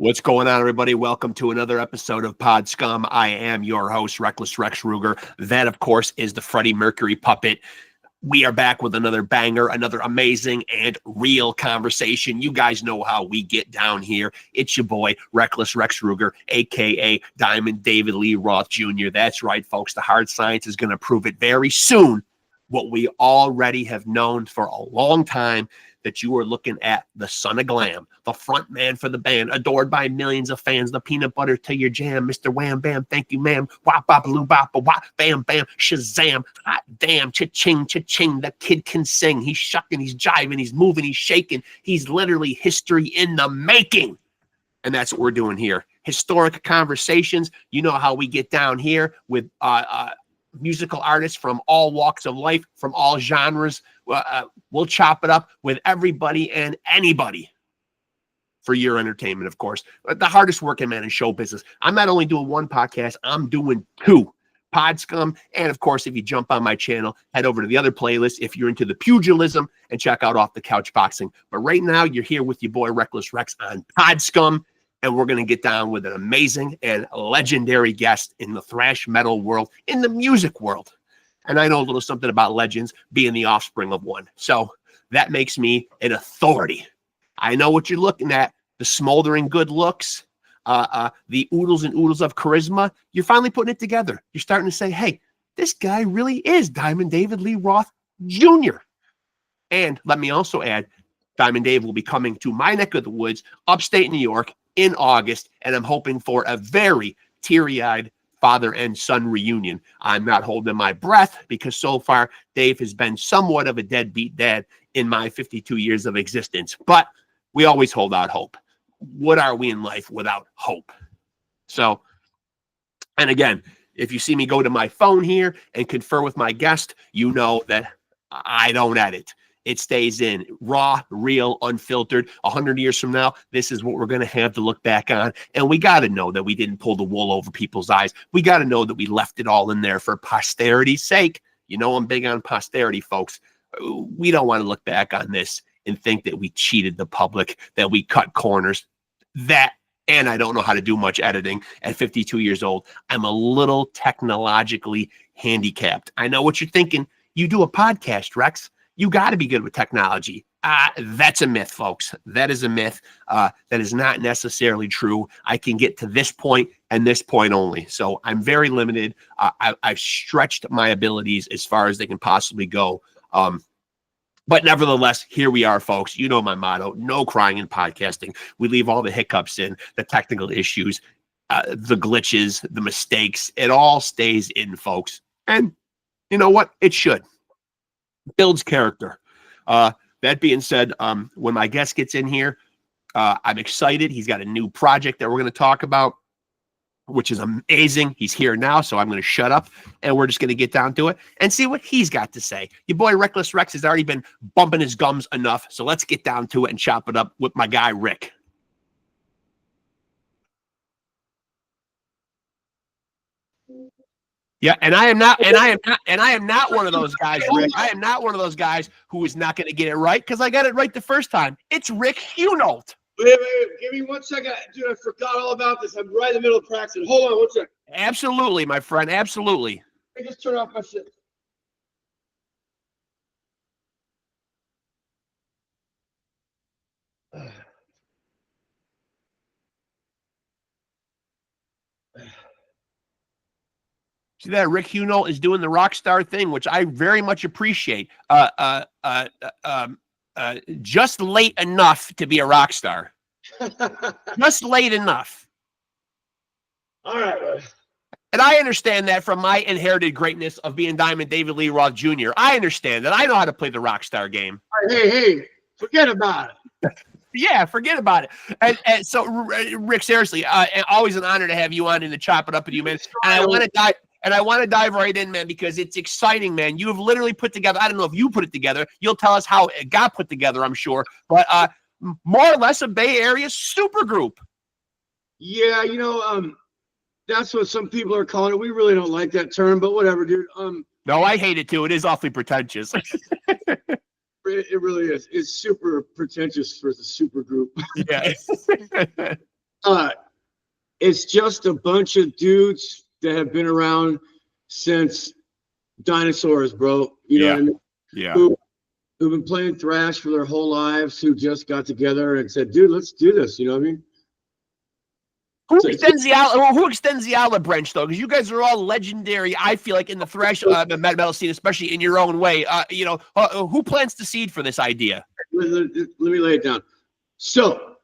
What's going on, everybody? Welcome to another episode of Pod Scum. I am your host, Reckless Rex Ruger. That, of course, is the Freddie Mercury puppet. We are back with another banger, another amazing and real conversation. You guys know how we get down here. It's your boy, Reckless Rex Ruger, a.k.a. Diamond David Lee Roth Jr. That's right, folks. The hard science is going to prove it very soon. What we already have known for a long time, that you are looking at the son of glam, the front man for the band, adored by millions of fans, the peanut butter to your jam, Mr. Wham Bam, thank you, ma'am, wop bop loo bop wop, bam bam, shazam, hot damn, cha-ching, cha-ching, the kid can sing, he's shucking, he's jiving, he's moving, he's shaking, he's literally history in the making. And that's what we're doing here. Historic conversations. You know how we get down here with musical artists from all walks of life, from all genres. We'll chop it up with everybody and anybody for your entertainment, of course. The hardest working man in show business. I'm not only doing one podcast, I'm doing two. Pod Scum, and of course, if you jump on my channel, head over to the other playlist if you're into the pugilism and check out Off the Couch Boxing. But right now, you're here with your boy Reckless Rex on Pod Scum, and we're going to get down with an amazing and legendary guest in the thrash metal world, in the music world. And I know a little something about legends, being the offspring of one. So that makes me an authority. I know what you're looking at, the smoldering good looks, the oodles and oodles of charisma. You're finally putting it together. You're starting to say, hey, this guy really is Diamond David Lee Roth Jr. And let me also add, Diamond Dave will be coming to my neck of the woods, upstate New York, in August, and I'm hoping for a very teary-eyed father and son reunion. I'm not holding my breath because so far Dave has been somewhat of a deadbeat dad in my 52 years of existence, but we always hold out hope. What are we in life without hope? So, and again, if you see me go to my phone here and confer with my guest, you know that I don't edit. It stays in raw, real, unfiltered. 100 years from now, this is what we're going to have to look back on. And we got to know that we didn't pull the wool over people's eyes. We got to know that we left it all in there for posterity's sake. You know, I'm big on posterity, folks. We don't want to look back on this and think that we cheated the public, that we cut corners. That, and I don't know how to do much editing at 52 years old. I'm a little technologically handicapped. I know what you're thinking. You do a podcast, Rex. You got to be good with technology. That's a myth, folks. That is a myth. That is not necessarily true. I can get to this point and this point only. So I'm very limited. I've stretched my abilities as far as they can possibly go. But nevertheless, here we are, folks. You know my motto, no crying in podcasting. We leave all the hiccups in, the technical issues, the glitches, the mistakes. It all stays in, folks. And you know what? It should. Builds character. That being said, when my guest gets in here, I'm excited. He's got a new project that we're going to talk about, which is amazing. He's here now, so I'm going to shut up, and we're just going to get down to it and see what he's got to say. Your boy Reckless Rex has already been bumping his gums enough, so let's get down to it and chop it up with my guy, Rick. Yeah, and I am not one of those guys, Rick. I am not one of those guys who is not going to get it right because I got it right the first time. It's Rick Hunolt. Wait, give me 1 second. Dude, I forgot all about this. I'm right in the middle of practicing. Hold on 1 second. Absolutely, my friend. Absolutely. I just turn off my shit. See that Rick Hunolt is doing the rock star thing, which I very much appreciate. Just late enough to be a rock star. Just late enough. All right. And I understand that from my inherited greatness of being Diamond David Lee Roth Jr. I understand that. I know how to play the rock star game. Hey, forget about it. Yeah, forget about it. And so, Rick, seriously, always an honor to have you on and to chop it up with you, man. And I want to dive right in, man, because it's exciting, man. You have literally put together, I don't know if you put it together. You'll tell us how it got put together, I'm sure. But more or less a Bay Area super group. Yeah, you know, that's what some people are calling it. We really don't like that term, but whatever, dude. No, I hate it too. It is awfully pretentious. It really is. It's super pretentious for the super group. Yeah. It's just a bunch of dudes that have been around since dinosaurs, bro. You know what I mean? Yeah. Who've been playing thrash for their whole lives, who just got together and said, dude, let's do this. You know what I mean? Who extends the olive branch though? Because you guys are all legendary. I feel like in the thrash metal scene, especially in your own way. Who plants the seed for this idea? Let me lay it down. So,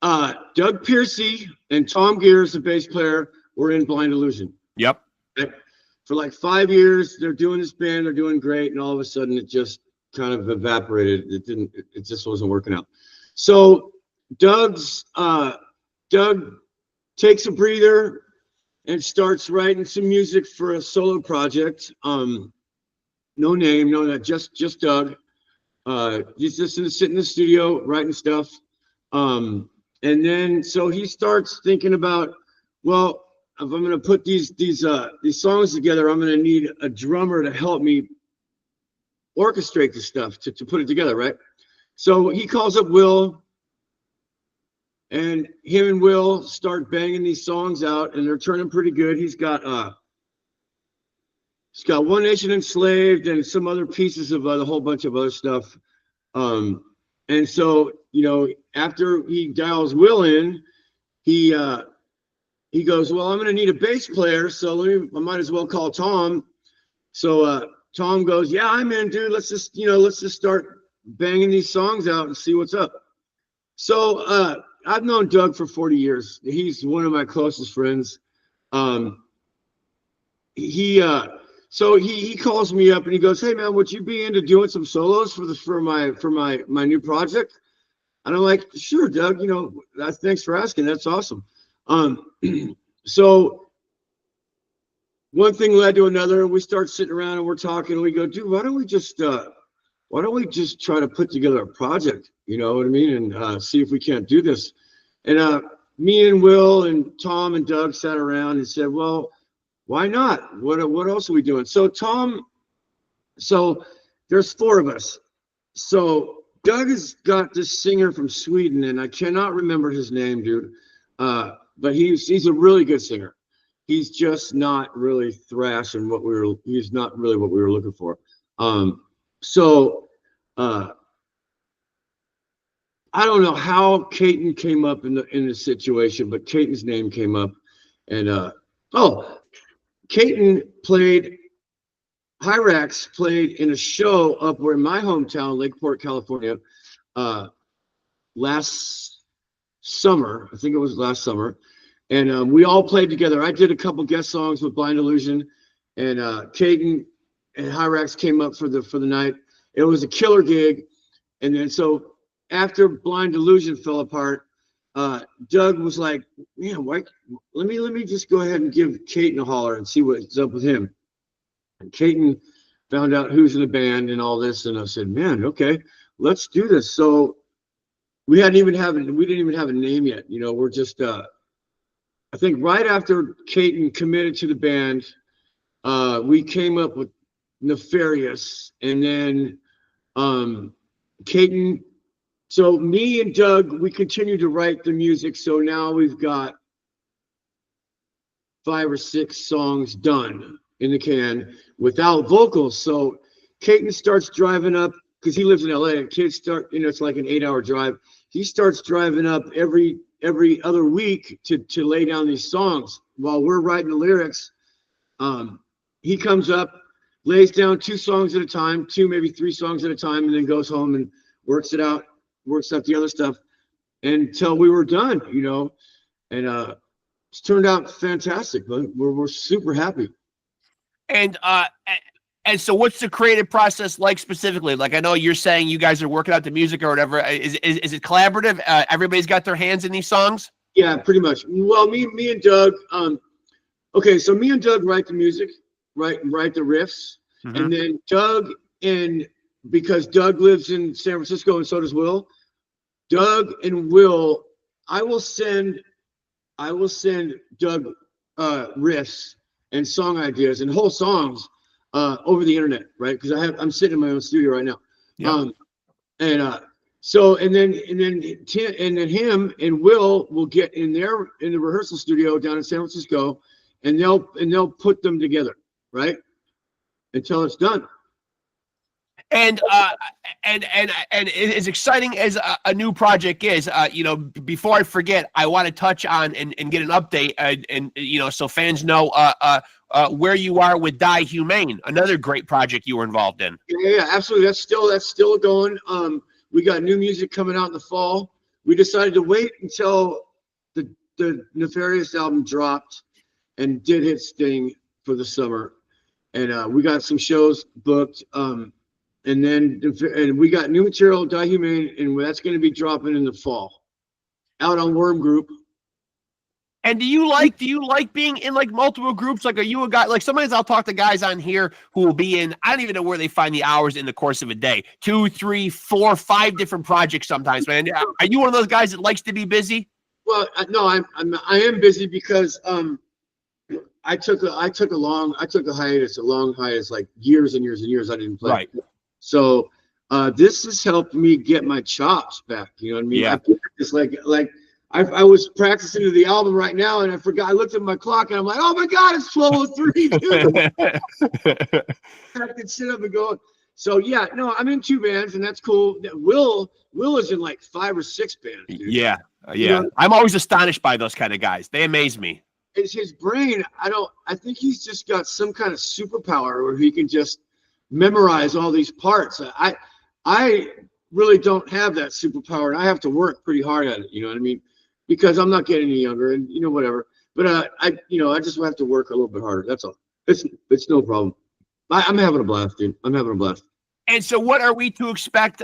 Doug Piercy and Tom Gears, the bass player, were in Blind Illusion. Yep. For like 5 years, they're doing this band. They're doing great, and all of a sudden, it just kind of evaporated. It just wasn't working out. So, Doug takes a breather and starts writing some music for a solo project. No name, just Doug. He's just sitting in the studio writing stuff. And then so he starts thinking about, well, if I'm going to put these songs together, I'm going to need a drummer to help me orchestrate the stuff to put it together, right? So he calls up Will. And him and Will start banging these songs out, and they're turning pretty good. He's got One Nation Enslaved and some other pieces of a whole bunch of other stuff. And so, after he dials Will in, he goes, well, I'm going to need a bass player, so I might as well call Tom. So Tom goes, yeah, I'm in, dude. Let's just start banging these songs out and see what's up. So I've known Doug for 40 years. He's one of my closest friends. So he calls me up and he goes, hey man, would you be into doing some solos for my new project? And I'm like, sure, Doug, thanks for asking. That's awesome. So one thing led to another, and we start sitting around and we're talking and we go, dude, why don't we just try to put together a project? You know what I mean? And see if we can't do this. And me and Will and Tom and Doug sat around and said, well, why not? What else are we doing? So there's 4 of us. So Doug has got this singer from Sweden, and I cannot remember his name, dude. But he's a really good singer. He's just not really thrash and he's not really what we were looking for. I don't know how Caton came up in the situation, but Caton's name came up, and Caton Rexx played in a show up where in my hometown, Lakeport, California, last summer. I think it was last summer, and we all played together. I did a couple guest songs with Blind Illusion, and Caton and Rexx came up for the night. It was a killer gig, and then so after Blind Illusion fell apart, Doug was like, man, let me just go ahead and give Caton a holler and see what's up with him. And Caton found out who's in the band and all this, and I said, man, okay, let's do this. So we didn't even have a name yet. We're just I think right after Caton committed to the band, we came up with Nefarious, and then Caton. So me and Doug, we continue to write the music. So now we've got 5 or 6 songs done in the can without vocals. So Caton starts driving up because he lives in LA. And kids it's like an 8-hour drive. He starts driving up every other week to lay down these songs while we're writing the lyrics. He comes up, lays down 2 songs at a time, 2 maybe 3 songs at a time, and then goes home and works out the other stuff until we were done, and it's turned out fantastic. But we're super happy. And so what's the creative process like specifically? Like, I know you're saying you guys are working out the music or whatever. Is it collaborative? Everybody's got their hands in these songs? Yeah, pretty much. Well, me and Doug, okay, so me and Doug write the music, write the riffs, and then Doug, and because Doug lives in San Francisco and so does Will, Doug and Will, I will send Doug riffs and song ideas and whole songs over the internet, right? Because I'm sitting in my own studio right now. Yeah. So and then him and will get in the rehearsal studio down in San Francisco, and they'll put them together, right, until it's done. And as exciting as a new project is, you know, before I forget, I want to touch on and get an update, and you know, so fans know where you are with DIEHUMANE, another great project you were involved in. Yeah, absolutely. That's still going. We got new music coming out in the fall. We decided to wait until the Nefarious album dropped and did its thing for the summer, and we got some shows booked. And we got new material, DIEHUMANE, and that's going to be dropping in the fall, out on Worm Group. And do you like being in like multiple groups? Like, are you a guy, like sometimes I'll talk to guys on here who will be in, I don't even know where they find the hours in the course of a day, 2, 3, 4, 5 different projects sometimes, man. Are you one of those guys that likes to be busy? Well, no, I am busy because I took a hiatus, a long hiatus, like years and years and years I didn't play. Right. So this has helped me get my chops back. You know what I mean? Yeah. It's like I was practicing to the album right now, and I forgot. I looked at my clock, and I'm like, "Oh my God, it's 12:03!" I can sit up and go. So yeah, no, I'm in 2 bands, and that's cool. Will is in like 5 or 6 bands. Dude. Yeah. You know, I'm always astonished by those kind of guys. They amaze me. It's his brain. I think he's just got some kind of superpower where he can just memorize all these parts. I really don't have that superpower, and I have to work pretty hard at it. You know what I mean? Because I'm not getting any younger, and you know, whatever. But I just have to work a little bit harder. That's all. It's no problem. I'm having a blast, dude. I'm having a blast. And so what are we to expect,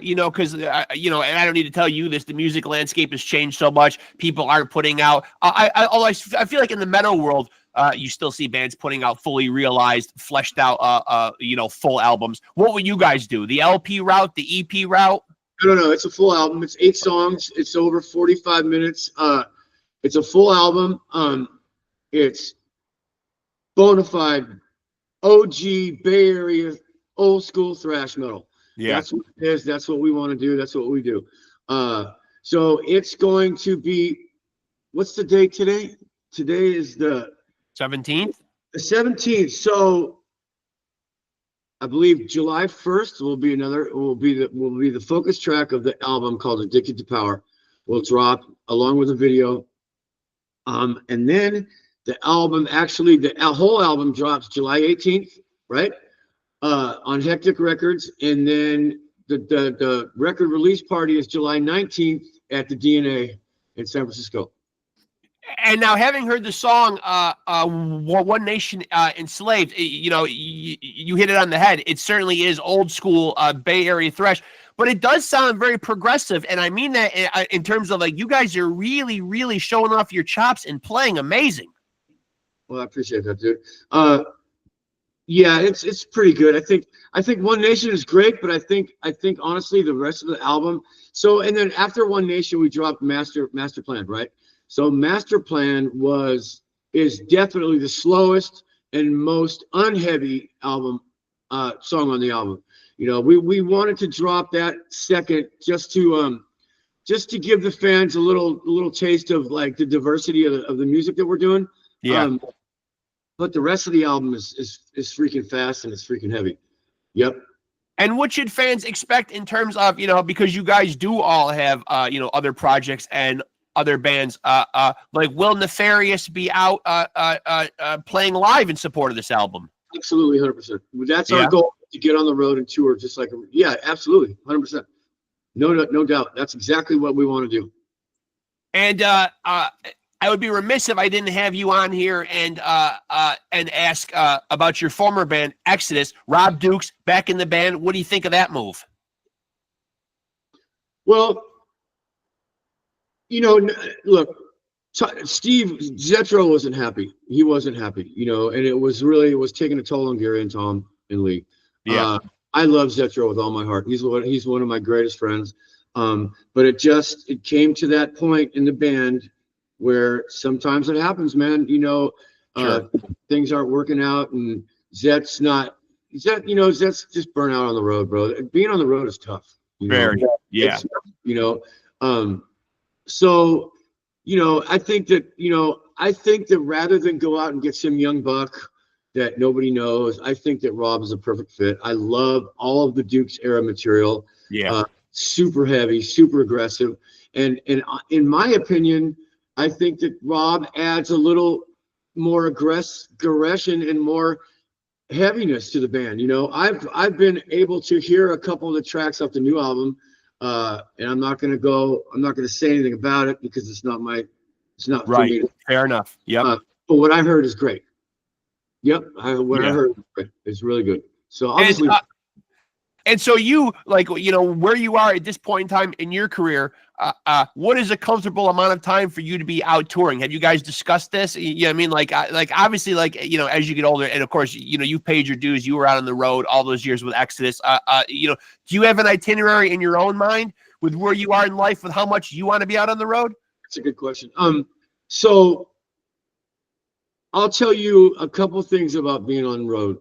you know, because, you know, and I don't need to tell you this, the music landscape has changed so much. People aren't putting out, I feel like in the metal world, you still see bands putting out fully realized, fleshed out, you know, full albums. What would you guys do? The LP route, the EP route? No. It's a full album. It's 8 songs. It's over 45 minutes. It's a full album. It's bona fide OG Bay Area old school thrash metal. Yeah, that's what it is. That's what we want to do. That's what we do. So it's going to be, what's the date today? Today is the 17th. The 17th. So I believe July 1st will be the focus track of the album called Addicted to Power. Will drop along with a video. And then the album, actually the whole album drops July 18th, right? On Hectic Records, and then the record release party is July 19th at the DNA in San Francisco. And now, having heard the song One Nation Enslaved, you know, you hit it on the head. It certainly is old school Bay Area thrash, but it does sound very progressive. And I mean that in terms of, like, you guys are really, really showing off your chops and playing amazing. Well, I appreciate that, dude. Yeah, it's pretty good. I think One Nation is great, but I think honestly the rest of the album. So, and then after One Nation, we dropped Master Plan, right? So Master Plan is definitely the slowest and most unheavy album song on the album. You know, we wanted to drop that second just to give the fans a little taste of like the diversity of the music that we're doing. Yeah. But the rest of the album is freaking fast and it's freaking heavy. Yep. And what should fans expect in terms of, you know, because you guys do all have, you know, other projects and other bands, like, will Nefarious be out playing live in support of this album? Absolutely, 100%. That's our goal, to get on the road and tour, just like, yeah, absolutely, 100%. No doubt. That's exactly what we want to do. And I would be remiss if I didn't have you on here and ask about your former band, Exodus. Rob Dukes back in the band. What do you think of that move? Well, you know, look, Steve Zetro wasn't happy. He wasn't happy, you know, and it was taking a toll on Gary and Tom and Lee. Yeah. I love Zetro with all my heart. He's one of my greatest friends. But it came to that point in the band where sometimes it happens, man. You know, sure. Things aren't working out, and Zet's just burnt out on the road, bro. Being on the road is tough. You know, Very, yeah, you know, so, you know, I think that rather than go out and get some young buck that nobody knows, I think that Rob is a perfect fit. I love all of the Dukes era material. yeah, Super heavy, super aggressive. And in my opinion, I think that Rob adds a little more aggression and more heaviness to the band. You know, I've been able to hear a couple of the tracks off the new album, and I'm not gonna say anything about it because it's not for right. me. Fair enough. Yep. But what I heard is great. Yep, what I Yeah. heard is really good. So And obviously, and so you, like, you know, where you are at this point in time in your career, what is a comfortable amount of time for you to be out touring? Have you guys discussed this? You know what I mean? Like obviously, like, you know, as you get older, and of course, you know, you paid your dues, you were out on the road all those years with Exodus. You know, do you have an itinerary in your own mind with where you are in life, with how much you want to be out on the road? that's a good question. So I'll tell you a couple things about being on the road.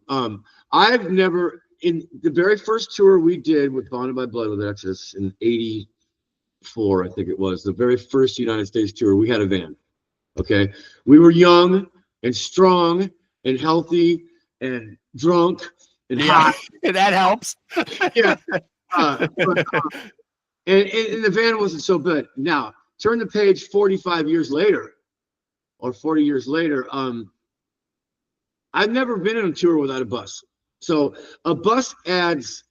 I've never, in the very first tour we did with Bonded by Blood with Exodus in '84, I think it was, the very first United States tour, we had a van. Okay. We were young and strong and healthy and drunk and hot. That helps. Yeah. And the van wasn't so good. Now, turn the page 45 years later or 40 years later. I've never been on a tour without a bus. So a bus adds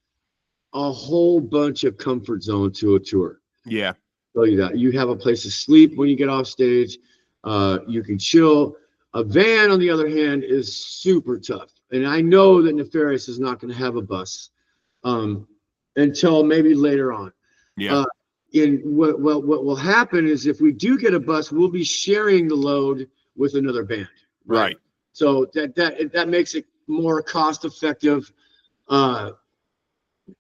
a whole bunch of comfort zone to a tour. Yeah. I'll tell you that. You have a place to sleep when you get off stage. You can chill. A van, on the other hand, is super tough. And I know that Nefarious is not going to have a bus until maybe later on. Yeah. And what will happen is if we do get a bus, we'll be sharing the load with another band. Right. So that makes it more cost effective. And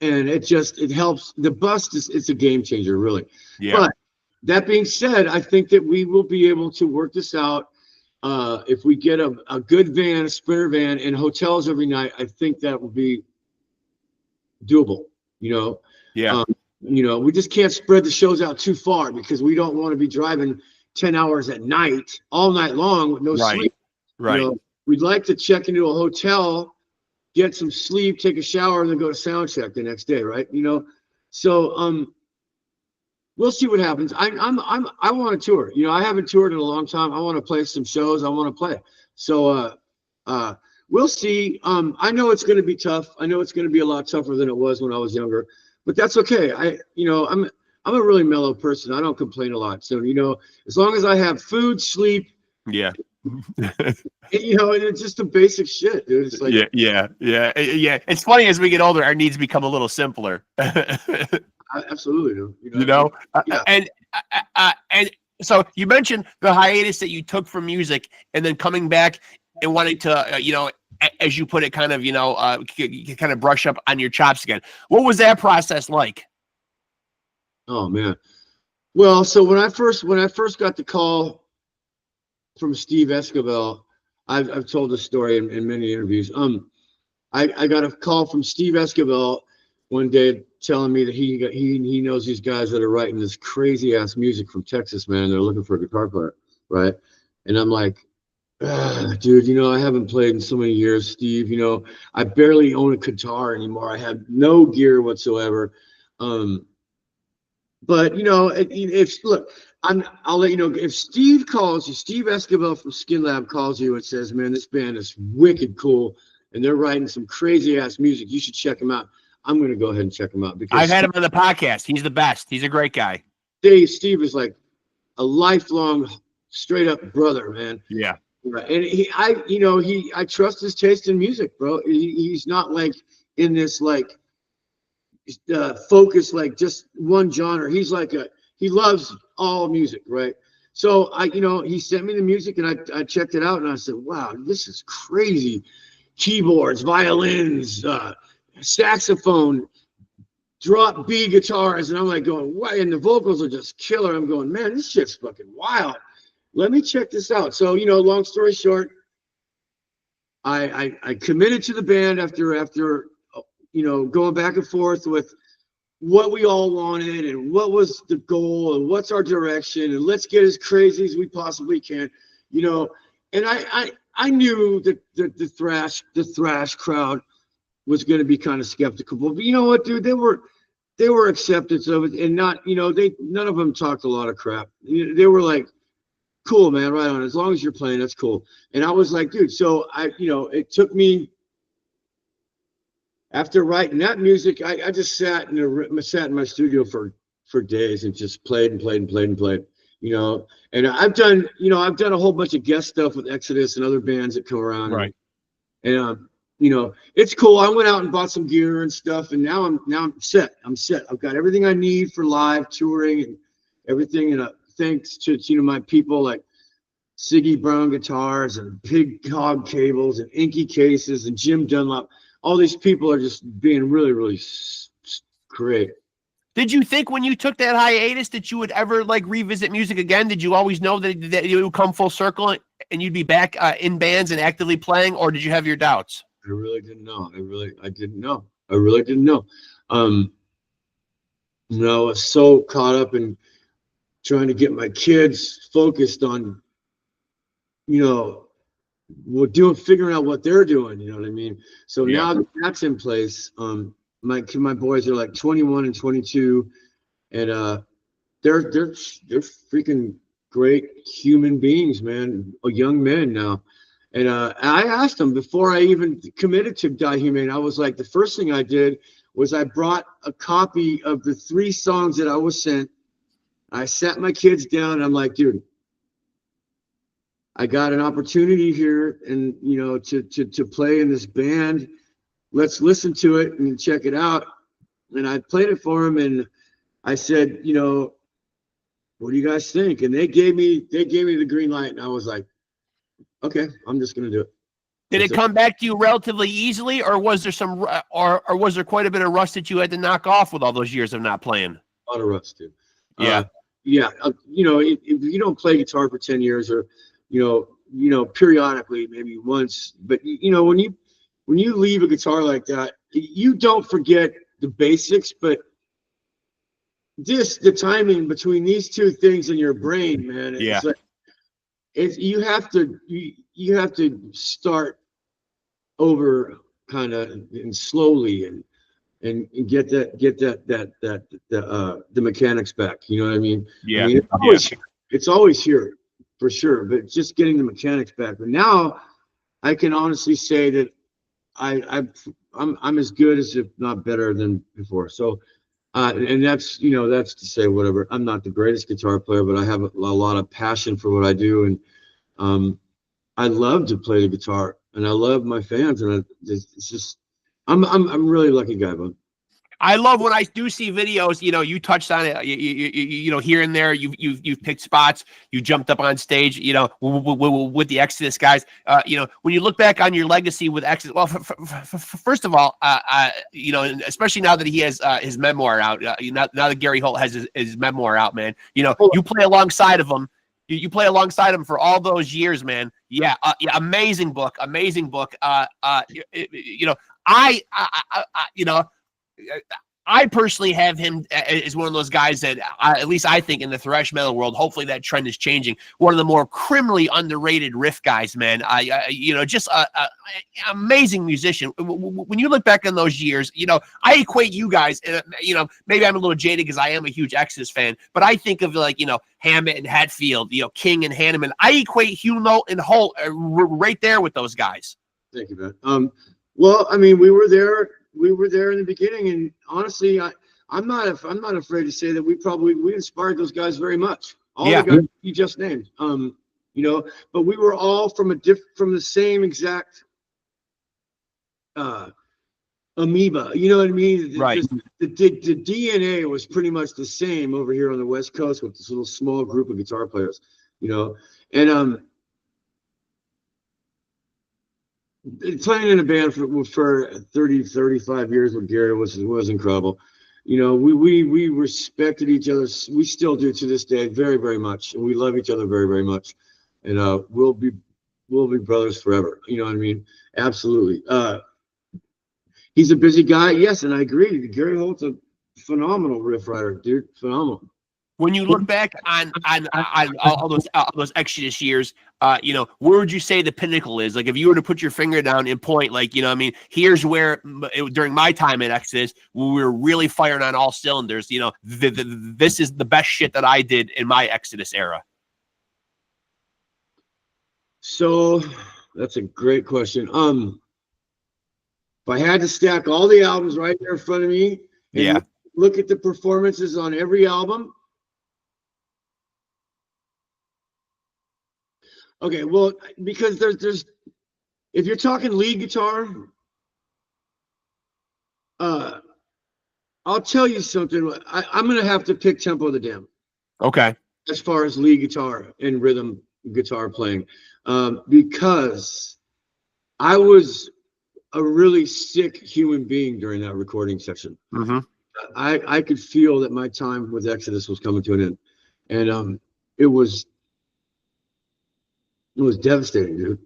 it helps. The bus it's a game changer, really. Yeah. But that being said, I think that we will be able to work this out. If we get a good van, a Sprinter van, and hotels every night, I think that will be doable. You know. Yeah. You know, we just can't spread the shows out too far because we don't want to be driving 10 hours at night, all night long with no sleep. Right. You know, we'd like to check into a hotel, get some sleep, take a shower, and then go to sound check the next day, right? You know, so we'll see what happens. I want to tour. You know, I haven't toured in a long time. I want to play some shows. I want to play. So we'll see. I know it's going to be tough. I know it's going to be a lot tougher than it was when I was younger. But that's okay. I'm a really mellow person. I don't complain a lot. So, you know, as long as I have food, sleep, Yeah. you know, and it's just the basic shit, dude. It's like, Yeah. It's funny, as we get older, our needs become a little simpler. Absolutely, dude. You know, yeah. And so you mentioned the hiatus that you took from music, and then coming back and wanting to, you know, as you put it, kind of, you know, kind of brush up on your chops again. What was that process like? Oh man. Well, so when I first got the call from Steve Esquivel, I've told this story in many interviews. I got a call from Steve Esquivel one day telling me that he knows these guys that are writing this crazy ass music from Texas, man. They're looking for a guitar player, right? And I'm like, dude, you know, I haven't played in so many years, Steve. You know, I barely own a guitar anymore. I have no gear whatsoever. But you know, I'll let you know if Steve calls you, Steve Esquivel from Skin Lab calls you and says, "Man, this band is wicked cool, and they're writing some crazy ass music. You should check them out." I'm going to go ahead and check them out because I've had him on the podcast. He's the best. He's a great guy. Steve is like a lifelong, straight up brother, man. Yeah. And I trust his taste in music, bro. He's not like in this like focus like just one genre. He's like he loves all music, right? So he sent me the music and I checked it out and I said, wow, this is crazy. Keyboards, violins, saxophone, drop B guitars, and I'm like going, what? And the vocals are just killer. I'm going, man, this shit's fucking wild. Let me check this out. So, long story short, I committed to the band after going back and forth with what we all wanted and what was the goal and what's our direction, and let's get as crazy as we possibly can, you know. And I knew that the thrash crowd was going to be kind of skeptical, but you know what, dude, they were acceptance of it, and not, you know, none of them talked a lot of crap. They were like, cool, man, right on, as long as you're playing, that's cool. And I was like, dude, so you know, it took me, after writing that music, I just sat in my studio for days and just played and played and played and played, you know. And I've done a whole bunch of guest stuff with Exodus and other bands that come around, right? And you know, it's cool. I went out and bought some gear and stuff, and now I'm set. I've got everything I need for live touring and everything. And thanks to, you know, my people like Siggy Brown guitars and Pig Hog cables and Inky cases and Jim Dunlop. All these people are just being really, really great. Did you think when you took that hiatus that you would ever like revisit music again? Did you always know that it would come full circle and you'd be back in bands and actively playing, or did you have your doubts? I really didn't know. I didn't know. I really didn't know. You know, I was so caught up in trying to get my kids focused on, you know, figuring out what they're doing, you know what I mean? So now that that's in place, my boys are like 21 and 22, and they're freaking great human beings, man, young men now. And I asked them before I even committed to DIEHUMANE, I was like, the first thing I did was I brought a copy of the 3 songs that I was sent. I sat my kids down, and I'm like, dude, I got an opportunity here, and you know, to play in this band. Let's listen to it and check it out. And I played it for them, and I said, you know, what do you guys think? And they gave me the green light, and I was like, okay, I'm just gonna do it. Did it come back to you relatively easily, or was there some, or was there quite a bit of rust that you had to knock off with all those years of not playing? A lot of rust, dude. Yeah. You know, if you don't play guitar for 10 years, or you know, periodically, maybe once, but you know, when you leave a guitar like that, you don't forget the basics, but the timing between these two things in your brain, man, it's like, you have to start over kind of and slowly and get the mechanics back. You know what I mean? Yeah. I mean, it's always here for sure, but it's just getting the mechanics back. But now I can honestly say that I'm as good as, if not better than before. So, and that's, you know, that's to say whatever. I'm not the greatest guitar player, but I have a lot of passion for what I do, and I love to play the guitar, and I love my fans, and it's just I'm a really lucky guy, bud. I love when I do see videos, you know, you touched on it, you know, here and there, you've picked spots, you jumped up on stage, you know, with the Exodus guys. You know, when you look back on your legacy with Exodus, well, first of all, you know, especially now that he has his memoir out, now that Gary Holt has his memoir out, man, you know, you play alongside of him. You play alongside him for all those years, man. Yeah, amazing book, amazing book. You know, you know, I personally have him as one of those guys that, at least I think, in the thrash metal world, hopefully that trend is changing. One of the more criminally underrated riff guys, man. You know, just a amazing musician. When you look back on those years, you know, I equate you guys. You know, maybe I'm a little jaded because I am a huge Exodus fan, but I think of, like, you know, Hammett and Hatfield, you know, King and Hanneman. I equate Hunolt and Holt right there with those guys. Thank you, man. Well, I mean, we were there in the beginning, and honestly, I'm not afraid to say that we inspired those guys very much. All the guys you just named, you know, but we were all from the same exact amoeba. You know what I mean? Right. The DNA was pretty much the same over here on the West Coast with this little small group of guitar players, you know, and playing in a band for 35 years with Gary was incredible. You know, we respected each other. We still do to this day, very, very much, and we love each other very, very much. And we'll be brothers forever. You know what I mean? Absolutely. He's a busy guy, yes, and I agree. Gary Holt's a phenomenal riff writer, dude. Phenomenal. When you look back on all those Exodus years, you know, where would you say the pinnacle is? Like, if you were to put your finger down and point, like, you know, I mean, here's where during my time at Exodus, we were really firing on all cylinders. You know, this is the best shit that I did in my Exodus era. So that's a great question. If I had to stack all the albums right there in front of me, and Yeah, look at the performances on every album. Okay, well, because there's if you're talking lead guitar, I'll tell you something. I'm gonna have to pick Tempo of the Dam okay, as far as lead guitar and rhythm guitar playing, because I was a really sick human being during that recording session. mm-hmm. I could feel that my time with Exodus was coming to an end, and it was devastating, dude.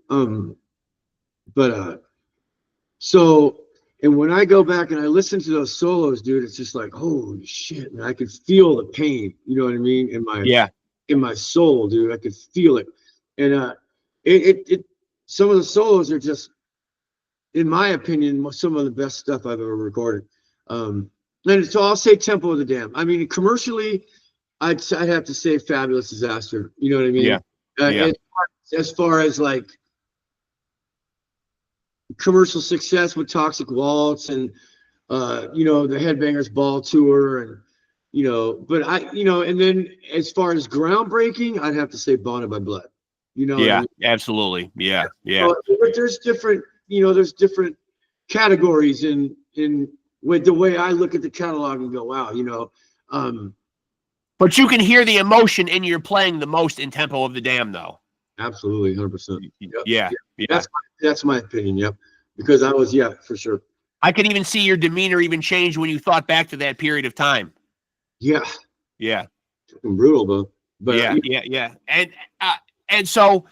So, and when I go back and I listen to those solos, dude, it's just like, holy shit, man! I could feel the pain. You know what I mean? In my soul, dude, I could feel it. And some of the solos are just, in my opinion, some of the best stuff I've ever recorded. And so I'll say Tempo of the Dam. I mean, commercially, I'd have to say Fabulous Disaster. You know what I mean? Yeah. As far as like commercial success with Toxic Waltz and you know, the Headbangers Ball tour, and you know, but and then as far as groundbreaking, I'd have to say Bonded by Blood. You know? Yeah, I mean? absolutely. Yeah. So, but there's different, you know, there's different categories in with the way I look at the catalog and go, wow, you know. But you can hear the emotion in your playing the most in Tempo of the Dam, though. Absolutely, 100%. Yeah. That's my opinion. Yep, because I was, for sure. I could even see your demeanor even change when you thought back to that period of time. Yeah. Brutal, though. But yeah. And so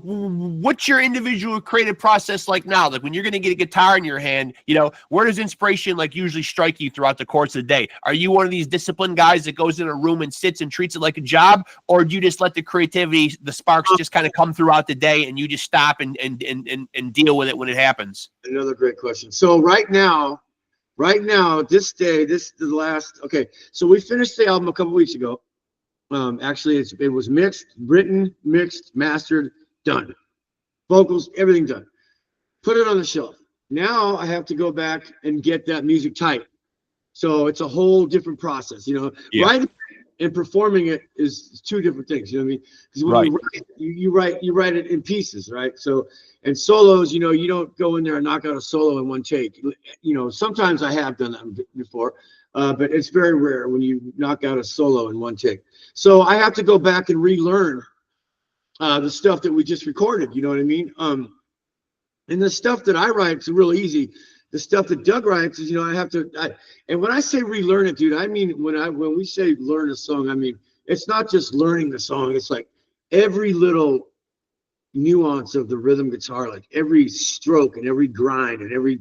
what's your individual creative process like now? Like, when you're going to get a guitar in your hand, you know, where does inspiration like usually strike you throughout the course of the day? Are you one of these disciplined guys that goes in a room and sits and treats it like a job, or do you just let the creativity, the sparks just kind of come throughout the day and you just stop and deal with it when it happens? Another great question. So right now, this day, this is the last. Okay, so we finished the album a couple weeks ago. Actually, it was mixed, written, mixed, mastered, done. Vocals, everything done. Put it on the shelf. Now I have to go back and get that music tight. So it's a whole different process, you know. Yeah. Writing and performing it is two different things. You know what I mean? Because when you write it in pieces, right? So, and solos, you know, you don't go in there and knock out a solo in one take. You know, sometimes I have done that before. But it's very rare when you knock out a solo in one take. So I have to go back and relearn the stuff that we just recorded. You know what I mean? And the stuff that I write is real easy. The stuff that Doug writes is, you know, and when I say relearn it, dude, I mean, when we say learn a song, I mean, it's not just learning the song. It's like every little nuance of the rhythm guitar, like every stroke and every grind and every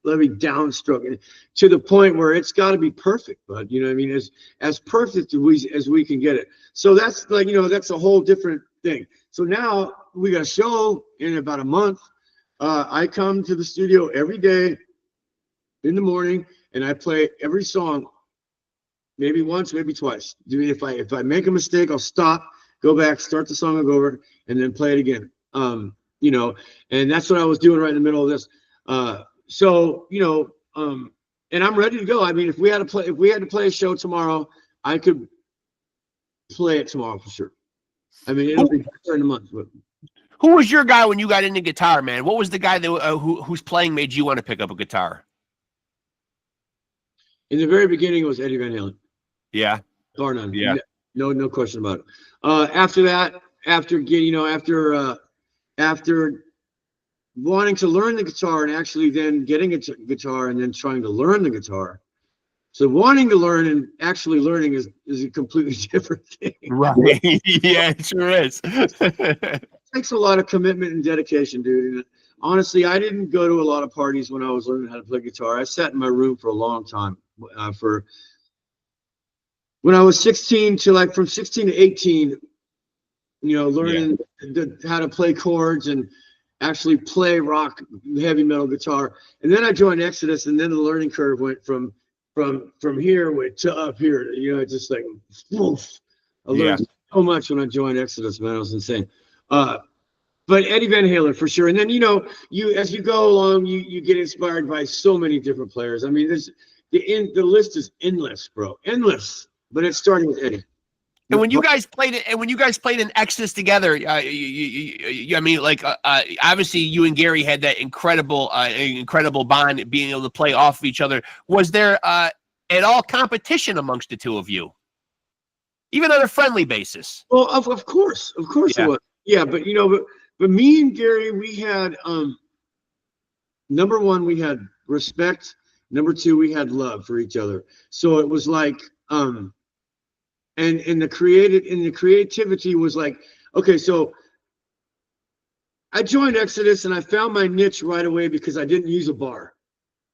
downstroke, and to the point where it's got to be perfect, bud. You know what I mean? As perfect as we can get it. So that's like, you know, that's a whole different thing. So now we got a show in about a month. I come to the studio every day in the morning and I play every song, maybe once, maybe twice. If I make a mistake, I'll stop, go back, start the song over, and then play it again. You know, and that's what I was doing right in the middle of this. So, you know, and I'm ready to go. I mean, if we had to play a show tomorrow, I could play it tomorrow for sure. I mean, it'll be in a month. But who was your guy when you got into guitar, man? What was the guy that whose playing made you want to pick up a guitar? In the very beginning, it was Eddie Van Halen. Yeah. Bar none. Yeah. No question about it. After that, after wanting to learn the guitar and actually then getting a guitar and then trying to learn the guitar. So wanting to learn and actually learning is a completely different thing. Right. Yeah, it sure is. It takes a lot of commitment and dedication, dude. And honestly, I didn't go to a lot of parties when I was learning how to play guitar. I sat in my room for a long time. for when I was 16 to like from 16 to 18, you know, learning how to play chords and actually play rock, heavy metal guitar. And then I joined Exodus, and then the learning curve went from here to up here. You know, it's just like, woof. I learned so much when I joined Exodus, man. It was insane. But Eddie Van Halen for sure. And then, you know, as you go along, you get inspired by so many different players. I mean, the list is endless, bro. Endless. But it's starting with Eddie. And when you guys played it, and when you guys played in Exodus together, I mean, like obviously you and Gary had that incredible bond, being able to play off of each other. Was there at all competition amongst the two of you, even on a friendly basis? Well, of course it was. Yeah, but you know, but me and Gary, we had number one, we had respect. Number two, we had love for each other. So it was like and the creativity was like, okay, so I joined Exodus and I found my niche right away because I didn't use a bar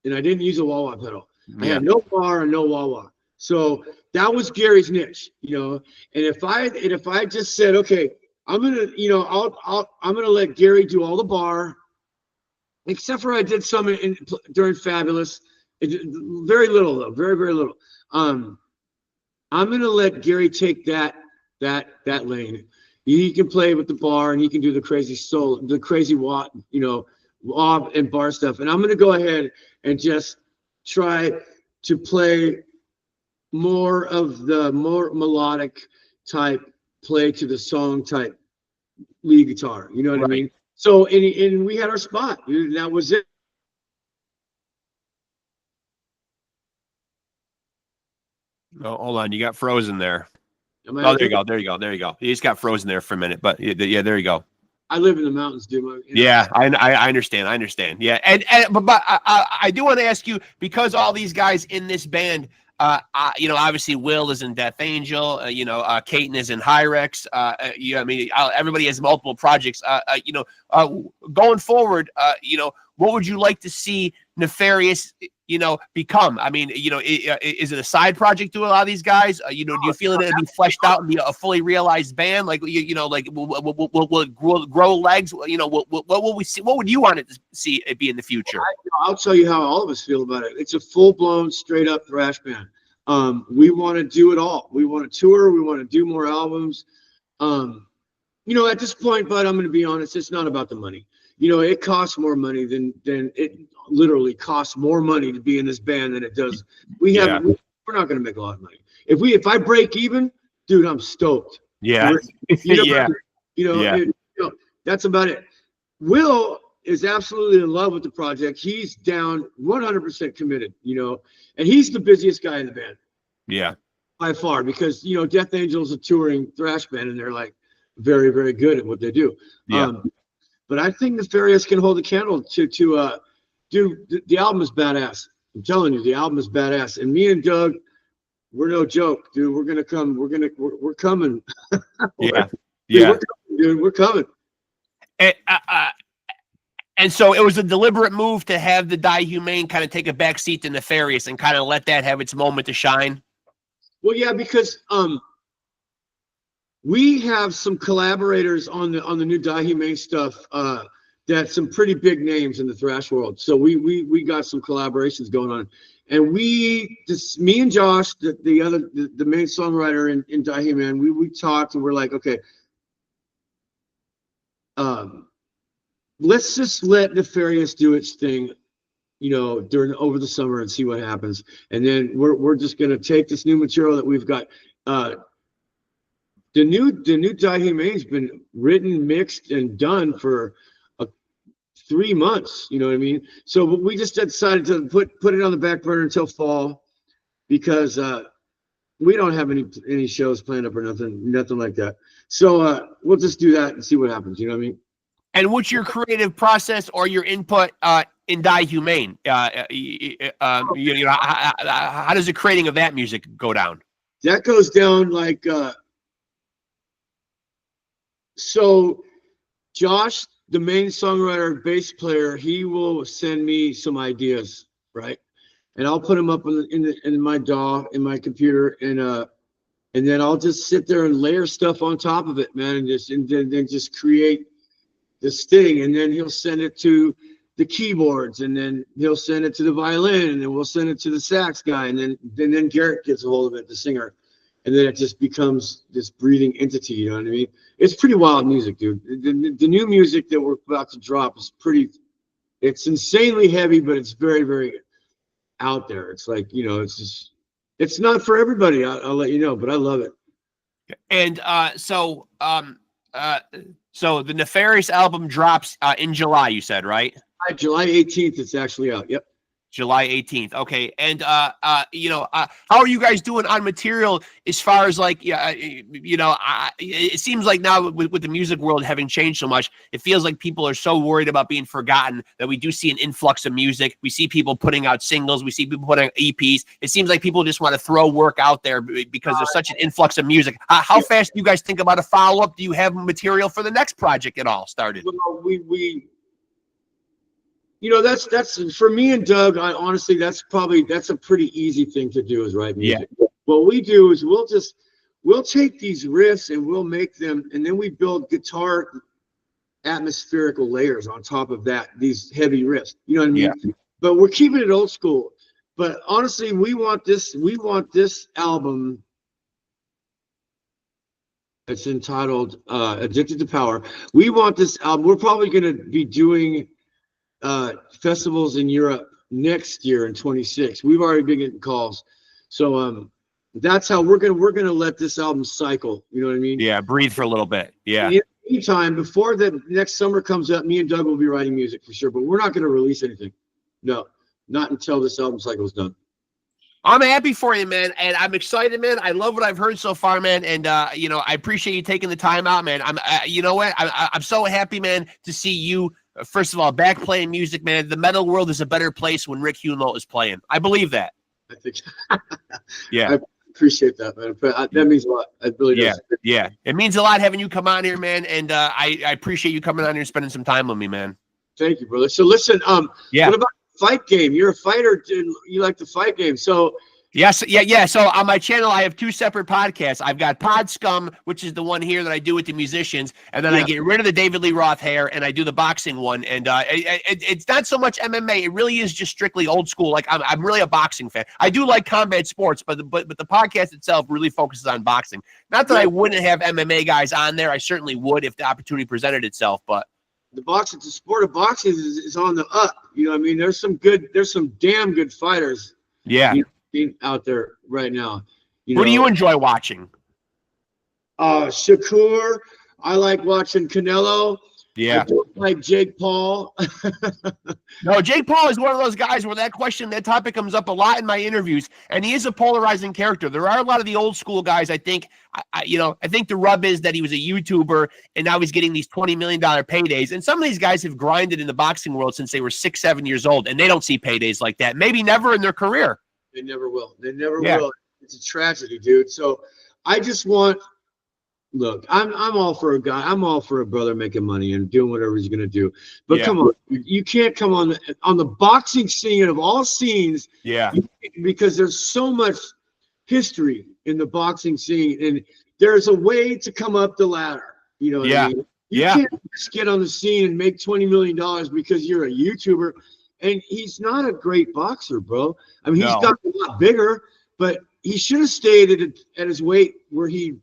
and I didn't use a wah-wah pedal. I had no bar and no wah-wah. So that was Gary's niche, you know. And if I just said, okay, I'm gonna let Gary do all the bar, except for I did some during Fabulous, very little though, very little. I'm gonna let Gary take that lane. He can play with the bar and he can do the crazy solo, the crazy wah and bar stuff. And I'm gonna go ahead and just try to play more of the more melodic type, play to the song type lead guitar. You know what I mean? So and we had our spot. That was it. Oh, hold on. You got frozen there. Oh, there you go. You just got frozen there for a minute, but yeah, there you go. I live in the mountains, dude. Yeah, I understand. Yeah, but I do want to ask you, because all these guys in this band, you know, obviously Will is in Death Angel, you know, Caton is in RICK. I mean, everybody has multiple projects. You know, going forward, you know, what would you like to see Nefarious, you know, become? I mean, you know, is it a side project to a lot of these guys? You know, do you feel it to be fleshed out and be a fully realized band? Like, you know, like will it grow legs? You know, what will we see? What would you want it to see it be in the future? I'll tell you how all of us feel about it. It's a full-blown, straight-up thrash band. We want to do it all. We want to tour. We want to do more albums. You know, at this point, but I'm going to be honest, it's not about the money. You know, it costs more money than it literally costs more money to be in this band than it does. We're not going to make a lot of money. If I break even, dude, I'm stoked. Yeah. You know, that's about it. Will is absolutely in love with the project. He's down 100% committed, you know, and he's the busiest guy in the band. Yeah. By far, because, you know, Death Angel is a touring thrash band and they're like very, very good at what they do. Yeah. But I think Nefarious can hold a candle to dude, the album is badass. I'm telling you, the album is badass. And me and Doug, we're no joke, dude. We're gonna come. We're coming. Yeah. Dude, we're coming. And so it was a deliberate move to have the DIEHUMANE kind of take a back seat to Nefarious and kind of let that have its moment to shine. Well, yeah, because we have some collaborators on the new DIEHUMANE stuff. That's some pretty big names in the thrash world. So we got some collaborations going on, and me and Josh, the main songwriter in DIEHUMANE, we talked and we're like, okay, let's just let Nefarious do its thing, you know, over the summer and see what happens. And then we're just gonna take this new material that we've got. The new DIEHUMANE's been written, mixed, and done for 3 months. You know what I mean? So we just decided to put it on the back burner until fall, because we don't have any shows planned up or nothing like that. So we'll just do that and see what happens. You know what I mean? And what's your creative process or your input in DIEHUMANE? You know, how does the creating of that music go down? That goes down like so. Josh, the main songwriter, bass player, he will send me some ideas, right? and I'll put them up in my DAW in my computer, and then I'll just sit there and layer stuff on top of it, man, and then just create this thing, and then he'll send it to the keyboards, and then he'll send it to the violin, and then we'll send it to the sax guy, and then Garrett gets a hold of it, the singer, and then it just becomes this breathing entity. You know what I mean? It's pretty wild music, dude. The new music that we're about to drop is it's insanely heavy, but it's very, very out there. It's like, it's not for everybody. I'll let you know, but I love it. And so the Nefarious album drops in July, you said, right? July 18th, it's actually out. Yep. July 18th. Okay. And, how are you guys doing on material as far as like, it seems like now with the music world having changed so much, it feels like people are so worried about being forgotten that we do see an influx of music. We see people putting out singles. We see people putting out EPs. It seems like people just want to throw work out there because there's such an influx of music. How fast do you guys think about a follow-up? Do you have material for the next project at all started? Well, that's for me and Doug. Honestly, that's a pretty easy thing to do, is write music. Yeah. What we do is we'll take these riffs and we'll make them, and then we build guitar atmospherical layers on top of that, these heavy riffs. You know what I mean? Yeah. But we're keeping it old school. But honestly, we want this album. It's entitled Addicted to Power. We want this album. We're probably going to be doing festivals in Europe next year in 26. We've already been getting calls, so that's how we're gonna let this album cycle. You know what I mean? Yeah, breathe for a little bit. Yeah. In the meantime, before the next summer comes up, me and Doug will be writing music for sure, but we're not gonna release anything. No, not until this album cycle is done. I'm happy for you, man, and I'm excited, man. I love what I've heard so far, man, and I appreciate you taking the time out, man. I'm so happy, man, to see you. First of all, back playing music, man. The metal world is a better place when Rick Hunolt is playing. I believe that. I think. Yeah. I appreciate that, man. That means a lot. It really does. Yeah. It means a lot having you come on here, man. And I appreciate you coming on here and spending some time with me, man. Thank you, brother. So listen, what about fight game? You're a fighter, dude. You like the fight game. So yes, yeah. So on my channel, I have two separate podcasts. I've got Pod Scum, which is the one here that I do with the musicians, and then I get rid of the David Lee Roth hair, and I do the boxing one. And it's not so much MMA; it really is just strictly old school. Like I'm really a boxing fan. I do like combat sports, but the podcast itself really focuses on boxing. Not that I wouldn't have MMA guys on there; I certainly would if the opportunity presented itself. But the sport of boxing is on the up. You know what I mean? There's some damn good fighters. Yeah. Out there right now. Who do you enjoy watching? Shakur. I like watching Canelo. Yeah. I don't like Jake Paul. No, Jake Paul is one of those guys where that topic comes up a lot in my interviews, and he is a polarizing character. There are a lot of the old school guys. I think the rub is that he was a YouTuber and now he's getting these $20 million paydays. And some of these guys have grinded in the boxing world since they were 6-7 years old, and they don't see paydays like that. Maybe never in their career. They never will. Will. It's a tragedy, dude. So I just look, I'm all for a guy. I'm all for a brother making money and doing whatever he's going to do. But come on, you can't come on the boxing scene of all scenes. Yeah. Because there's so much history in the boxing scene, and there's a way to come up the ladder. You know what I mean? You can't just get on the scene and make $20 million because you're a YouTuber. And he's not a great boxer, bro. I mean, he's got a lot bigger, but he should have stayed at his weight where he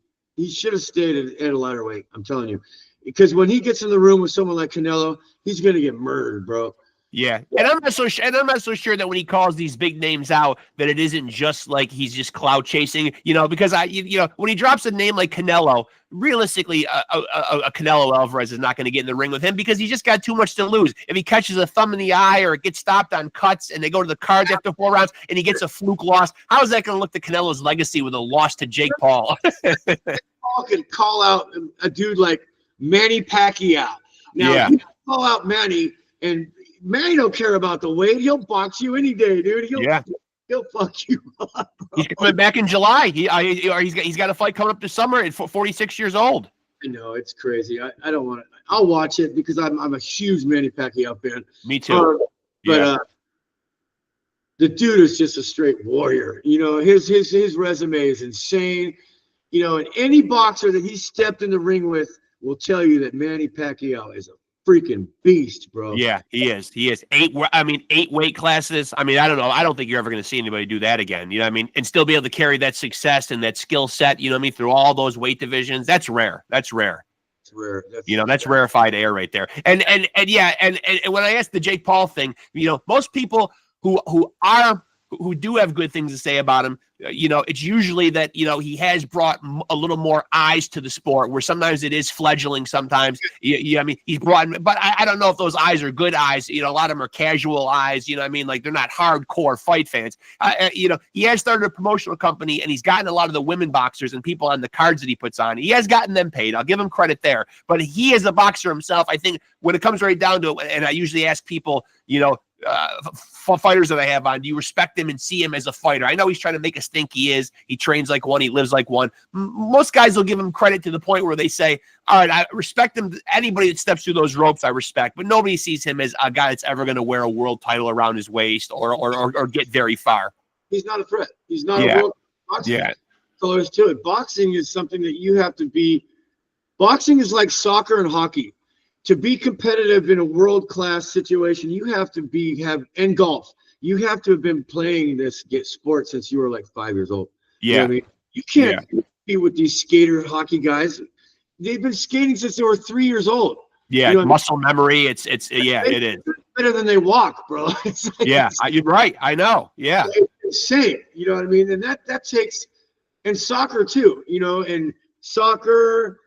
should have stayed at a lighter weight. I'm telling you, because when he gets in the room with someone like Canelo, he's gonna get murdered, bro. Yeah, and I'm not so sure that when he calls these big names out that it isn't just like he's just clout chasing, because when he drops a name like Canelo, realistically, a Canelo Alvarez is not going to get in the ring with him because he's just got too much to lose. If he catches a thumb in the eye or gets stopped on cuts and they go to the cards after 4 rounds and he gets a fluke loss, how is that going to look to Canelo's legacy with a loss to Jake Paul? Paul can call out a dude like Manny Pacquiao. Now, you call out Manny, and Manny don't care about the weight. He'll box you any day, dude. He'll fuck you up, bro. He's coming back in July. He's got a fight coming up this summer at 46 years old. I know, it's crazy. I don't want to. I'll watch it because I'm a huge Manny Pacquiao fan. Me too. the dude is just a straight warrior. You know, his resume is insane. You know, and any boxer that he stepped in the ring with will tell you that Manny Pacquiao is a freaking beast, bro. Yeah, he is. He is. 8 weight classes. I mean, I don't know. I don't think you're ever going to see anybody do that again. You know what I mean? And still be able to carry that success and that skill set, you know what I mean, through all those weight divisions. That's rare. That's rare. It's rare. That's rarefied air right there. And when I asked the Jake Paul thing, you know, most people who do have good things to say about him, you know, it's usually that, you know, he has brought a little more eyes to the sport, where sometimes it is fledgling. Sometimes, I mean, he's brought, but I don't know if those eyes are good eyes. You know, a lot of them are casual eyes. You know what I mean? Like, they're not hardcore fight fans. You know, he has started a promotional company, and he's gotten a lot of the women boxers and people on the cards that he puts on. He has gotten them paid. I'll give him credit there. But he, as a boxer himself, I think when it comes right down to it, and I usually ask people, you know, fighters that I have on, do you respect him and see him as a fighter? I know he's trying to make us think he is. He trains like one. He lives like one. Most guys will give him credit to the point where they say, all right, I respect him. Anybody that steps through those ropes, I respect. But nobody sees him as a guy that's ever going to wear a world title around his waist or get very far. He's not a threat. He's not a world boxer. Yeah. So there's to it. Boxing is something that you have to be. Boxing is like soccer and hockey. To be competitive in a world-class situation, you have to and golf. You have to have been playing this sport since you were like 5 years old. Yeah. You know what I mean? You can't be with these skater hockey guys. They've been skating since they were 3 years old. Yeah, you know muscle memory. It is better than they walk, bro. It's like, yeah, you're right. I know. Yeah, it's insane. You know what I mean? And that takes, and soccer too. You know, and soccer.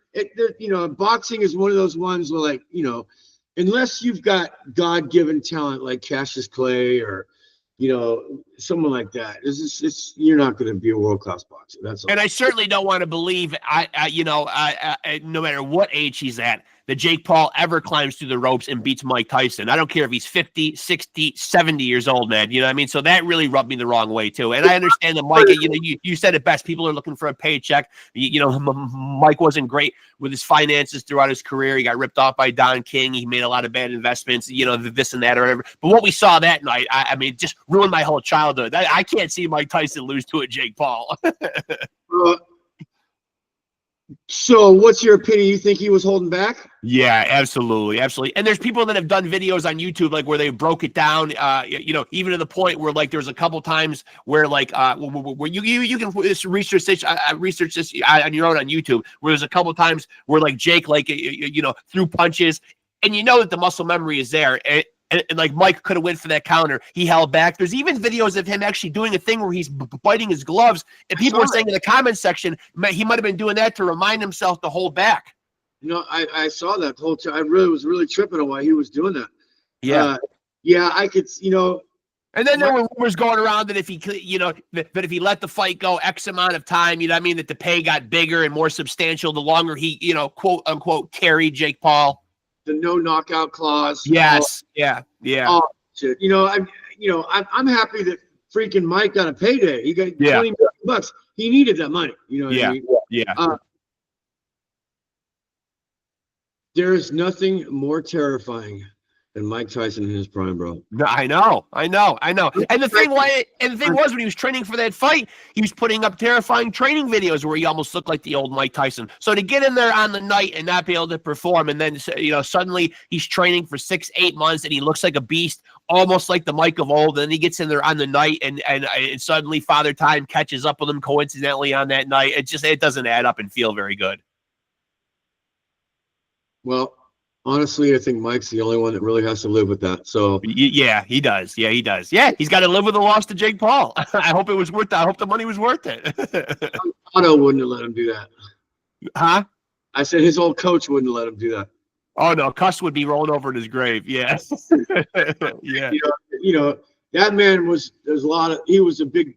You know, boxing is one of those ones where, like, you know, unless you've got God-given talent like Cassius Clay or, you know, someone like that, you're not going to be a world-class boxer. That's all. And I certainly don't want to believe, no matter what age he's at, that Jake Paul ever climbs through the ropes and beats Mike Tyson. I don't care if he's 50, 60, 70 years old, man. You know what I mean? So that really rubbed me the wrong way, too. And I understand that Mike, you know, you said it best. People are looking for a paycheck. You know, Mike wasn't great with his finances throughout his career. He got ripped off by Don King. He made a lot of bad investments, you know, this and that or whatever. But what we saw that night, I mean, just ruined my whole childhood. I can't see Mike Tyson lose to a Jake Paul. So what's your opinion? You think he was holding back? Yeah, absolutely. And there's people that have done videos on YouTube, like, where they broke it down, you know, even to the point where, like, there's a couple times where, like, where you can research this on your own on YouTube, where there's a couple times where, like, Jake, like, you know, threw punches, and you know that the muscle memory is there. And like, Mike could have went for that counter. He held back. There's even videos of him actually doing a thing where he's biting his gloves. And people were saying in the comments section, he might have been doing that to remind himself to hold back. You know, I saw that the whole time. I was really tripping on why he was doing that. Yeah. Yeah, I could, you know. And then there were rumors going around that if he, you know, that if he let the fight go X amount of time, you know what I mean, that the pay got bigger and more substantial the longer he, you know, quote unquote, carried Jake Paul. The no knockout clause. Yes. Yeah. Oh shit. You know, I'm happy that freaking Mike got a payday. He got $20 million. He needed that money. You know what I mean? Yeah. There is nothing more terrifying than Mike Tyson in his prime, bro. No, I know. And the thing was, when he was training for that fight, he was putting up terrifying training videos where he almost looked like the old Mike Tyson. So to get in there on the night and not be able to perform, and then, you know, suddenly he's training for 6-8 months and he looks like a beast, almost like the Mike of old. And then he gets in there on the night, and suddenly Father Time catches up with him coincidentally on that night. It doesn't add up and feel very good. Well, honestly, I think Mike's the only one that really has to live with that. So yeah, he does. Yeah, he does. Yeah, he's got to live with the loss to Jake Paul. I hope it was worth it. I hope the money was worth it. Otto wouldn't have let him do that. Huh? I said his old coach wouldn't let him do that. Oh no, Cuss would be rolling over in his grave. Yeah. Yeah. You know, that man was. There's a lot of. He was a big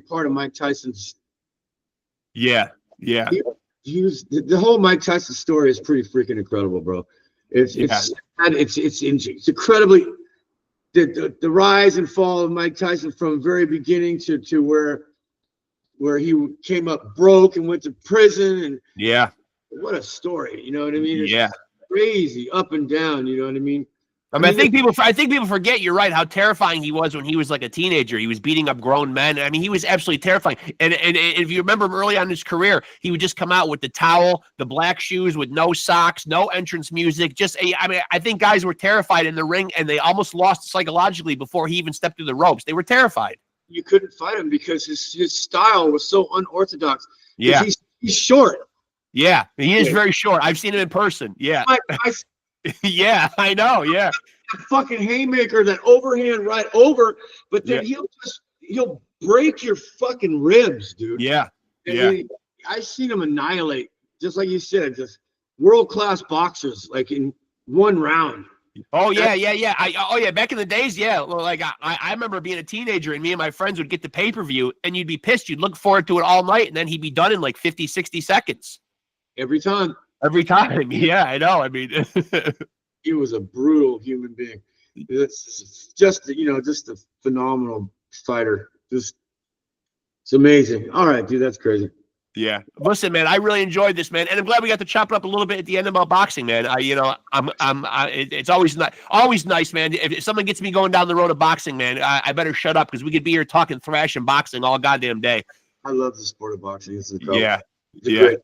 part of Mike Tyson's. Yeah. He was the whole Mike Tyson story is pretty freaking incredible, bro. It's incredibly the rise and fall of Mike Tyson from very beginning to where he came up broke and went to prison, and what a story, you know what I mean? It's crazy up and down, you know what I mean? I mean, I think people forget, you're right, how terrifying he was when he was like a teenager. He was beating up grown men. I mean, he was absolutely terrifying. And if you remember him early on in his career, he would just come out with the towel, the black shoes with no socks, no entrance music. I mean, I think guys were terrified in the ring, and they almost lost psychologically before he even stepped through the ropes. They were terrified. You couldn't fight him because his style was so unorthodox. Yeah. He's short. Yeah, he is very short. I've seen him in person. Yeah. Yeah, I know. Yeah. Fucking haymaker, that overhand right over, but then he'll break your fucking ribs, dude. Yeah. I seen him annihilate, just like you said, just world-class boxers, like in one round. Oh yeah. Back in the days, yeah. Well, like I remember being a teenager, and me and my friends would get the pay-per-view, and you'd be pissed. You'd look forward to it all night, and then he'd be done in like 50, 60 seconds. Every time. Yeah, I know. I mean, he was a brutal human being. It's just a phenomenal fighter. It's amazing. All right, dude, that's crazy. Yeah. Listen, man, I really enjoyed this, man, and I'm glad we got to chop it up a little bit at the end about boxing, man. It's always nice, man. If someone gets me going down the road of boxing, man, I better shut up, because we could be here talking thrash and boxing all goddamn day. I love the sport of boxing. It's yeah. Great.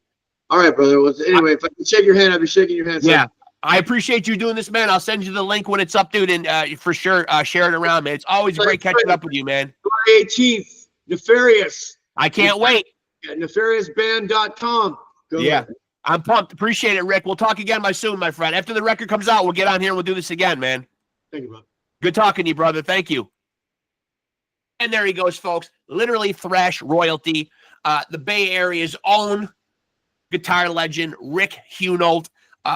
All right, brother. Well, anyway, if I can shake your hand, I'll be shaking your hand. Yeah. I appreciate you doing this, man. I'll send you the link when it's up, dude, and for sure, share it around, man. It's always great catching up with you, man. July 18th, Nefarious. I can't wait. Yeah, nefariousband.com. Yeah, I'm pumped. Appreciate it, Rick. We'll talk again soon, my friend. After the record comes out, we'll get on here and we'll do this again, man. Thank you, bro. Good talking to you, brother. Thank you. And there he goes, folks. Literally thrash royalty. The Bay Area's own guitar legend, Rick Hunolt,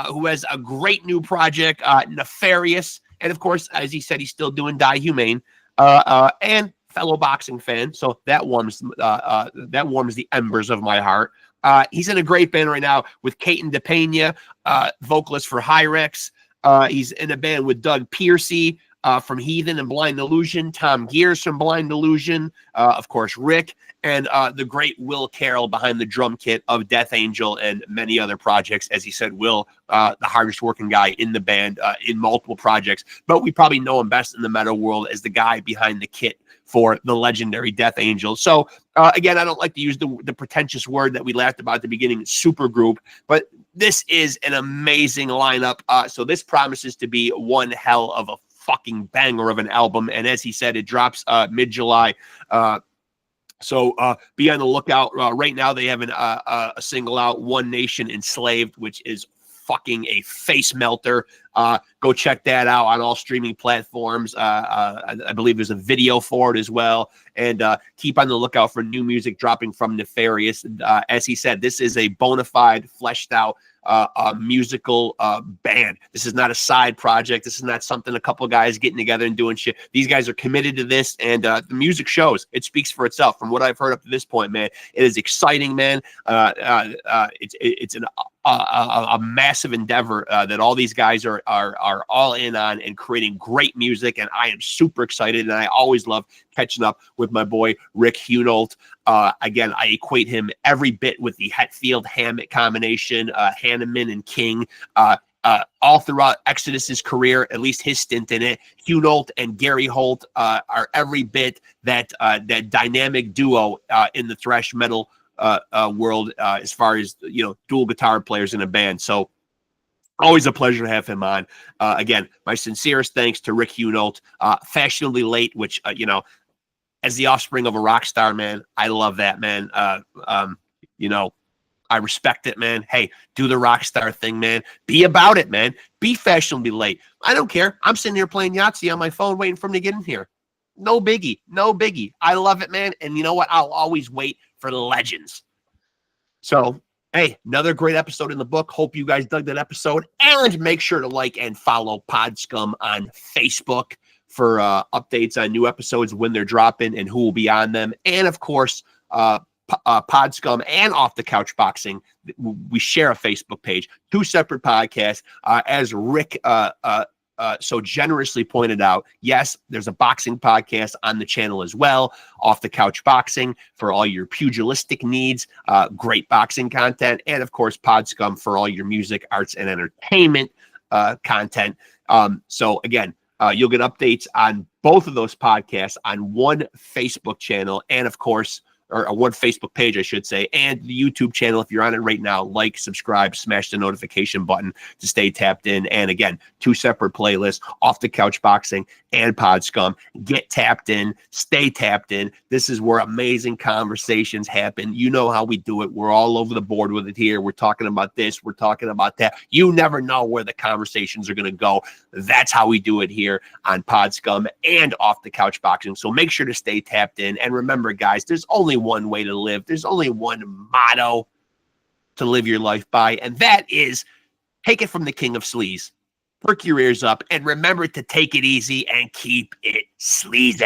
who has a great new project, Nefarious. And, of course, as he said, he's still doing DIEHUMANE. And fellow boxing fan, so that warms the embers of my heart. He's in a great band right now with Caton DePena, vocalist for RICK. He's in a band with Doug Piercy from Heathen and Blind Illusion, Tom Gears from Blind Illusion, of course Rick, and the great Will Carroll behind the drum kit of Death Angel and many other projects. As he said, Will, the hardest working guy in the band, in multiple projects, but we probably know him best in the metal world as the guy behind the kit for the legendary Death Angel. So again, I don't like to use the pretentious word that we laughed about at the beginning, super group, but this is an amazing lineup. So this promises to be one hell of a fucking banger of an album. And as he said, it drops mid-July. So be on the lookout. Right now they have a single out, One Nation Enslaved, which is fucking a face melter. Go check that out on all streaming platforms. I believe there's a video for it as well. And keep on the lookout for new music dropping from Nefarious. As he said, this is a bona fide, fleshed out musical band. This is not a side project. This is not something a couple of guys getting together and doing shit. These guys are committed to this, and the music shows. It speaks for itself. From what I've heard up to this point, man, it is exciting, man. It's a massive endeavor that all these guys are all in on and creating great music, and I am super excited, and I always love catching up with my boy Rick Hunolt. Again, I equate him every bit with the Hetfield-Hammett combination, Hanneman and King. All throughout Exodus's career, at least his stint in it, Hunolt and Gary Holt are every bit that dynamic duo in the thrash metal world as far as, dual guitar players in a band. So always a pleasure to have him on. Again, my sincerest thanks to Rick Hunolt. Fashionably late, which, as the offspring of a rock star, man, I love that, man. I respect it, man. Hey, do the rock star thing, man. Be about it, man. Be fashionably late. I don't care. I'm sitting here playing Yahtzee on my phone waiting for him to get in here. No biggie. No biggie. I love it, man. And you know what? I'll always wait for the legends. So, hey, another great episode in the book. Hope you guys dug that episode. And make sure to like and follow PodScum on Facebook for updates on new episodes when they're dropping and who will be on them. And, of course, PodScum and Off the Couch Boxing, we share a Facebook page, two separate podcasts. As Rick so generously pointed out, yes, there's a boxing podcast on the channel as well, Off the Couch Boxing, for all your pugilistic needs, great boxing content, and of course PodScum for all your music, arts, and entertainment. content. So again, you'll get updates on both of those podcasts on one Facebook channel, and of course, or one Facebook page, I should say, and the YouTube channel. If you're on it right now, like, subscribe, smash the notification button to stay tapped in. And again, 2 separate playlists, Off the Couch Boxing and Pod Scum. Get tapped in, stay tapped in. This is where amazing conversations happen. You know how we do it. We're all over the board with it here. We're talking about this, we're talking about that. You never know where the conversations are going to go. That's how we do it here on Pod Scum and Off the Couch Boxing. So make sure to stay tapped in. And remember, guys, there's only one way to live. There's only one motto to live your life by, and that is take it from the king of sleaze. Perk your ears up and remember to take it easy and keep it sleazy.